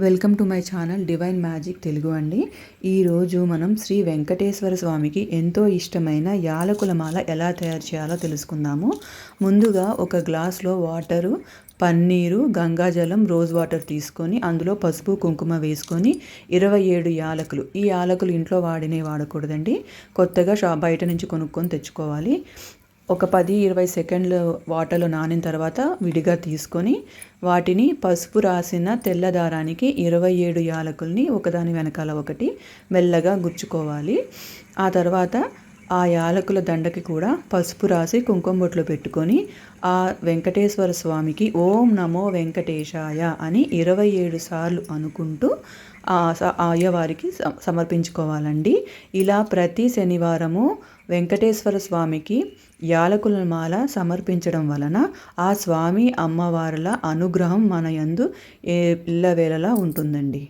Welcome to my channel divine magic Telugu అండి. ఈరోజు మనం శ్రీ వెంకటేశ్వర స్వామికి ఎంతో ఇష్టమైన యాలకుల మాల ఎలా తయారు చేయాలో తెలుసుకుందాము. ముందుగా ఒక గ్లాస్లో వాటరు, పన్నీరు, గంగాజలం, రోజ్ వాటర్ తీసుకొని అందులో పసుపు కుంకుమ వేసుకొని 27 యాలకులు, ఈ యాలకులు ఇంట్లో వాడకూడదండి, కొత్తగా బయట నుంచి కొనుక్కొని తెచ్చుకోవాలి. ఒక 10-20 సెకండ్లు వాటర్లో నానిన తర్వాత విడిగా తీసుకొని వాటిని పసుపు రాసిన తెల్ల దారానికి 27 యాలకుల్ని ఒకదాని వెనకాల ఒకటి మెల్లగా గుచ్చుకోవాలి. ఆ తర్వాత ఆ యాలకుల దండకి కూడా పసుపు రాసి కుంకుమ బొట్లు పెట్టుకొని ఆ వెంకటేశ్వర స్వామికి ఓం నమో వెంకటేశాయ అని 27 సార్లు అనుకుంటూ అయ్యవారికి సమర్పించుకోవాలండి. ఇలా ప్రతి శనివారము వెంకటేశ్వర స్వామికి యాలకుల మాల సమర్పించడం వలన ఆ స్వామి అమ్మవార్ల అనుగ్రహం మన యందు ఎల్లవేళలా ఉంటుందండి.